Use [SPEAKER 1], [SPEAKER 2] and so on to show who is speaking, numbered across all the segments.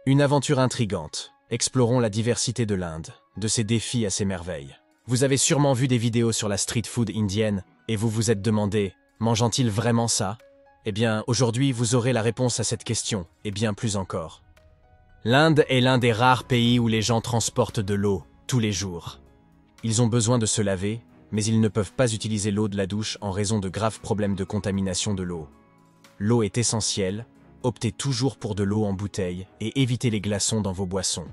[SPEAKER 1] Une aventure intrigante. Explorons la diversité de l'Inde, de ses défis à ses merveilles. Vous avez sûrement vu des vidéos sur la street food indienne et vous vous êtes demandé, mangent-ils vraiment ça? Eh bien, aujourd'hui, vous aurez la réponse à cette question, et bien plus encore. L'Inde est l'un des rares pays où les gens transportent de l'eau, tous les jours. Ils ont besoin de se laver, mais ils ne peuvent pas utiliser l'eau de la douche en raison de graves problèmes de contamination de l'eau. L'eau est essentielle, optez toujours pour de l'eau en bouteille et évitez les glaçons dans vos boissons.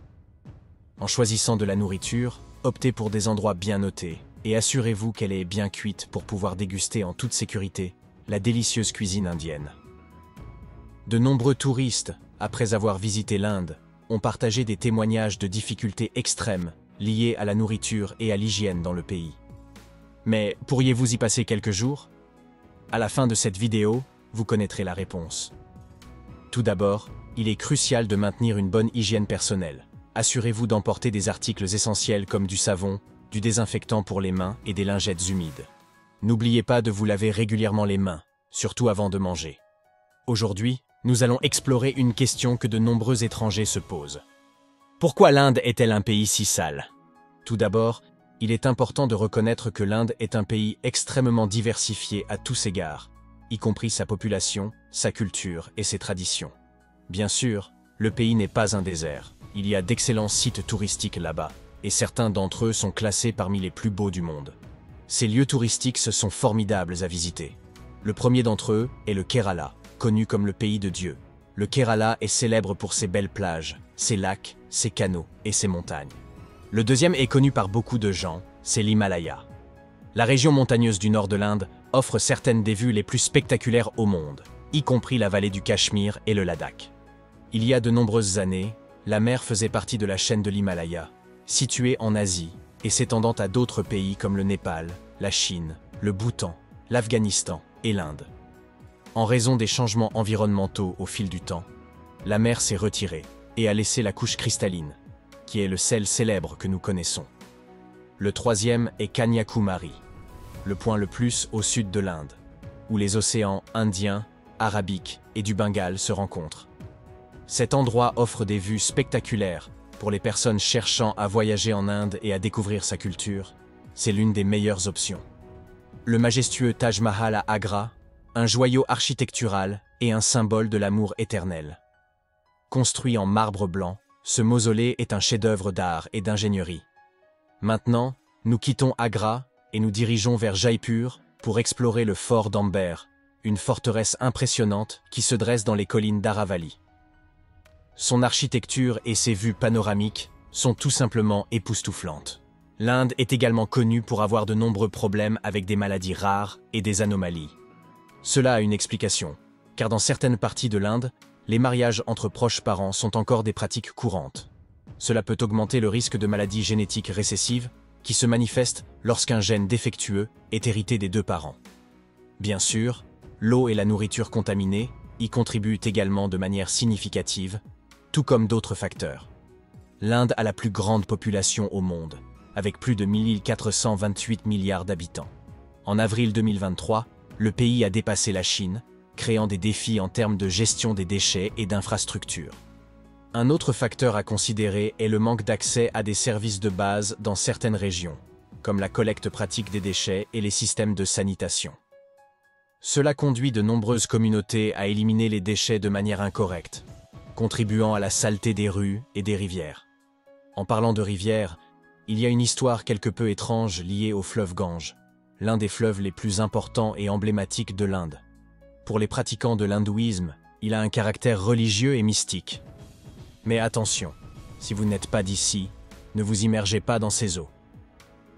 [SPEAKER 1] En choisissant de la nourriture, optez pour des endroits bien notés et assurez-vous qu'elle est bien cuite pour pouvoir déguster en toute sécurité la délicieuse cuisine indienne. De nombreux touristes, après avoir visité l'Inde, ont partagé des témoignages de difficultés extrêmes liées à la nourriture et à l'hygiène dans le pays. Mais pourriez-vous y passer quelques jours? À la fin de cette vidéo, vous connaîtrez la réponse. Tout d'abord, il est crucial de maintenir une bonne hygiène personnelle. Assurez-vous d'emporter des articles essentiels comme du savon, du désinfectant pour les mains et des lingettes humides. N'oubliez pas de vous laver régulièrement les mains, surtout avant de manger. Aujourd'hui, nous allons explorer une question que de nombreux étrangers se posent. Pourquoi l'Inde est-elle un pays si sale? Tout d'abord, il est important de reconnaître que l'Inde est un pays extrêmement diversifié à tous égards, y compris sa population, sa culture et ses traditions. Bien sûr, le pays n'est pas un désert. Il y a d'excellents sites touristiques là-bas, et certains d'entre eux sont classés parmi les plus beaux du monde. Ces lieux touristiques sont formidables à visiter. Le premier d'entre eux est le Kerala, connu comme le pays de Dieu. Le Kerala est célèbre pour ses belles plages, ses lacs, ses canaux et ses montagnes. Le deuxième est connu par beaucoup de gens, c'est l'Himalaya. La région montagneuse du nord de l'Inde offre certaines des vues les plus spectaculaires au monde, y compris la vallée du Cachemire et le Ladakh. Il y a de nombreuses années, la mer faisait partie de la chaîne de l'Himalaya, située en Asie et s'étendant à d'autres pays comme le Népal, la Chine, le Bhoutan, l'Afghanistan et l'Inde. En raison des changements environnementaux au fil du temps, la mer s'est retirée et a laissé la couche cristalline, qui est le sel célèbre que nous connaissons. Le troisième est Kanyakumari, le point le plus au sud de l'Inde, où les océans Indien, Arabique et du Bengale se rencontrent. Cet endroit offre des vues spectaculaires pour les personnes cherchant à voyager en Inde et à découvrir sa culture. C'est l'une des meilleures options. Le majestueux Taj Mahal à Agra, un joyau architectural et un symbole de l'amour éternel. Construit en marbre blanc, ce mausolée est un chef-d'œuvre d'art et d'ingénierie. Maintenant, nous quittons Agra et nous dirigeons vers Jaipur pour explorer le fort d'Amber, une forteresse impressionnante qui se dresse dans les collines d'Aravalli. Son architecture et ses vues panoramiques sont tout simplement époustouflantes. L'Inde est également connue pour avoir de nombreux problèmes avec des maladies rares et des anomalies. Cela a une explication, car dans certaines parties de l'Inde, les mariages entre proches parents sont encore des pratiques courantes. Cela peut augmenter le risque de maladies génétiques récessives qui se manifestent lorsqu'un gène défectueux est hérité des deux parents. Bien sûr, l'eau et la nourriture contaminée y contribuent également de manière significative, tout comme d'autres facteurs. L'Inde a la plus grande population au monde, avec plus de 1428 milliards d'habitants. En avril 2023, le pays a dépassé la Chine, créant des défis en termes de gestion des déchets et d'infrastructures. Un autre facteur à considérer est le manque d'accès à des services de base dans certaines régions, comme la collecte pratique des déchets et les systèmes de sanitation. Cela conduit de nombreuses communautés à éliminer les déchets de manière incorrecte, contribuant à la saleté des rues et des rivières. En parlant de rivières, il y a une histoire quelque peu étrange liée au fleuve Gange, l'un des fleuves les plus importants et emblématiques de l'Inde. Pour les pratiquants de l'hindouisme, il a un caractère religieux et mystique. Mais attention, si vous n'êtes pas d'ici, ne vous immergez pas dans ces eaux.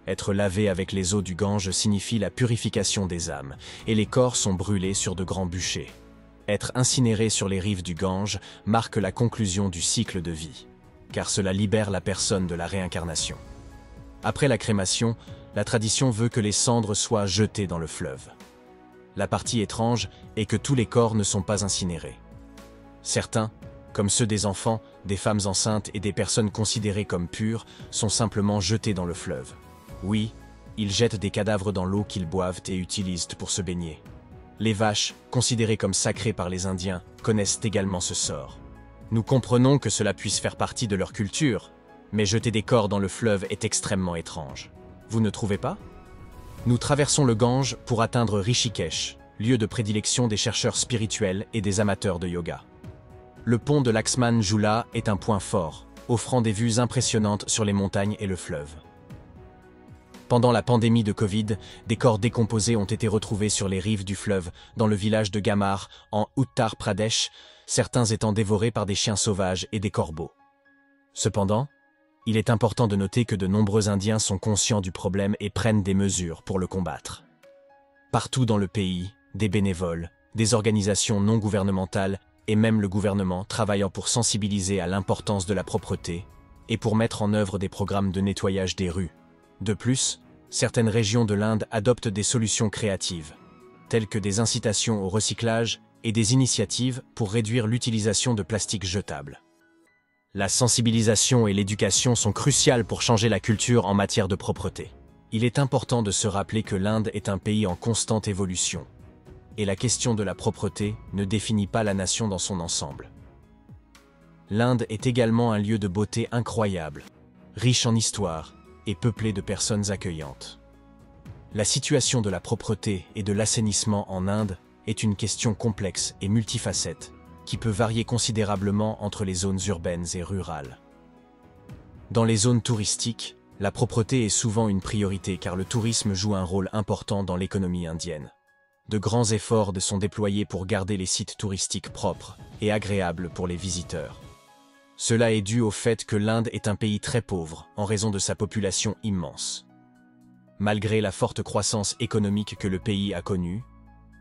[SPEAKER 1] Être lavé avec les eaux du Gange signifie la purification des âmes, et les corps sont brûlés sur de grands bûchers. Être incinéré sur les rives du Gange marque la conclusion du cycle de vie, car cela libère la personne de la réincarnation. Après la crémation, la tradition veut que les cendres soient jetées dans le fleuve. La partie étrange est que tous les corps ne sont pas incinérés. Certains, comme ceux des enfants, des femmes enceintes et des personnes considérées comme pures, sont simplement jetés dans le fleuve. Oui, ils jettent des cadavres dans l'eau qu'ils boivent et utilisent pour se baigner. Les vaches, considérées comme sacrées par les Indiens, connaissent également ce sort. Nous comprenons que cela puisse faire partie de leur culture, mais jeter des corps dans le fleuve est extrêmement étrange. Vous ne trouvez pas? Nous traversons le Gange pour atteindre Rishikesh, lieu de prédilection des chercheurs spirituels et des amateurs de yoga. Le pont de Laxman Jhula est un point fort, offrant des vues impressionnantes sur les montagnes et le fleuve. Pendant la pandémie de Covid, des corps décomposés ont été retrouvés sur les rives du fleuve, dans le village de Gamar, en Uttar Pradesh, certains étant dévorés par des chiens sauvages et des corbeaux. Cependant, il est important de noter que de nombreux Indiens sont conscients du problème et prennent des mesures pour le combattre. Partout dans le pays, des bénévoles, des organisations non gouvernementales et même le gouvernement travaillant pour sensibiliser à l'importance de la propreté et pour mettre en œuvre des programmes de nettoyage des rues. De plus, certaines régions de l'Inde adoptent des solutions créatives, telles que des incitations au recyclage et des initiatives pour réduire l'utilisation de plastique jetable. La sensibilisation et l'éducation sont cruciales pour changer la culture en matière de propreté. Il est important de se rappeler que l'Inde est un pays en constante évolution, et la question de la propreté ne définit pas la nation dans son ensemble. L'Inde est également un lieu de beauté incroyable, riche en histoire et peuplé de personnes accueillantes. La situation de la propreté et de l'assainissement en Inde est une question complexe et multifacette, qui peut varier considérablement entre les zones urbaines et rurales. Dans les zones touristiques, la propreté est souvent une priorité car le tourisme joue un rôle important dans l'économie indienne. De grands efforts sont déployés pour garder les sites touristiques propres et agréables pour les visiteurs. Cela est dû au fait que l'Inde est un pays très pauvre en raison de sa population immense. Malgré la forte croissance économique que le pays a connue,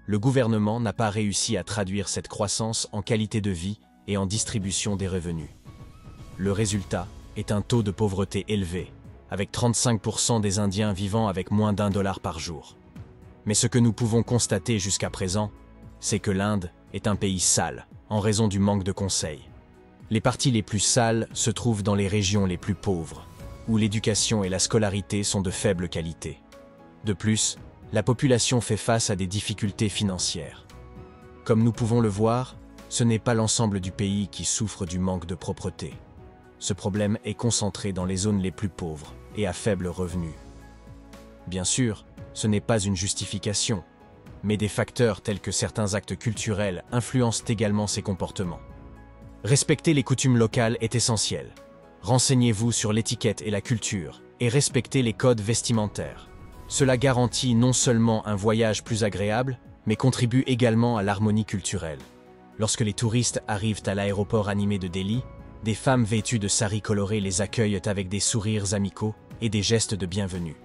[SPEAKER 1] le gouvernement n'a pas réussi à traduire cette croissance en qualité de vie et en distribution des revenus. Le résultat est un taux de pauvreté élevé, avec 35% des Indiens vivant avec moins d'$1 par jour. Mais ce que nous pouvons constater jusqu'à présent, c'est que l'Inde est un pays sale, en raison du manque de conseils. Les parties les plus sales se trouvent dans les régions les plus pauvres, où l'éducation et la scolarité sont de faible qualité. De plus, la population fait face à des difficultés financières. Comme nous pouvons le voir, ce n'est pas l'ensemble du pays qui souffre du manque de propreté. Ce problème est concentré dans les zones les plus pauvres et à faible revenu. Bien sûr, ce n'est pas une justification, mais des facteurs tels que certains actes culturels influencent également ces comportements. Respecter les coutumes locales est essentiel. Renseignez-vous sur l'étiquette et la culture, et respectez les codes vestimentaires. Cela garantit non seulement un voyage plus agréable, mais contribue également à l'harmonie culturelle. Lorsque les touristes arrivent à l'aéroport animé de Delhi, des femmes vêtues de saris colorés les accueillent avec des sourires amicaux et des gestes de bienvenue.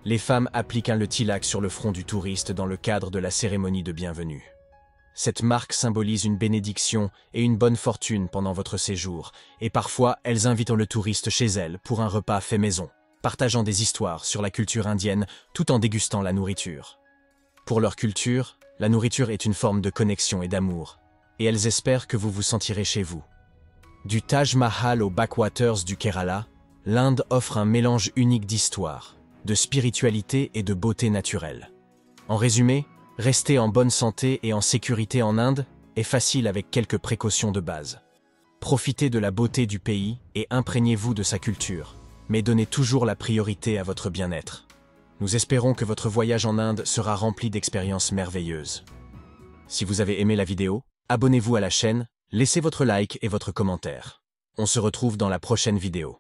[SPEAKER 1] Les femmes appliquent le tilak sur le front du touriste dans le cadre de la cérémonie de bienvenue. Cette marque symbolise une bénédiction et une bonne fortune pendant votre séjour, et parfois elles invitent le touriste chez elles pour un repas fait maison, partageant des histoires sur la culture indienne tout en dégustant la nourriture. Pour leur culture, la nourriture est une forme de connexion et d'amour, et elles espèrent que vous vous sentirez chez vous. Du Taj Mahal aux backwaters du Kerala, l'Inde offre un mélange unique d'histoire, de spiritualité et de beauté naturelle. En résumé, rester en bonne santé et en sécurité en Inde est facile avec quelques précautions de base. Profitez de la beauté du pays et imprégnez-vous de sa culture, mais donnez toujours la priorité à votre bien-être. Nous espérons que votre voyage en Inde sera rempli d'expériences merveilleuses. Si vous avez aimé la vidéo, abonnez-vous à la chaîne, laissez votre like et votre commentaire. On se retrouve dans la prochaine vidéo.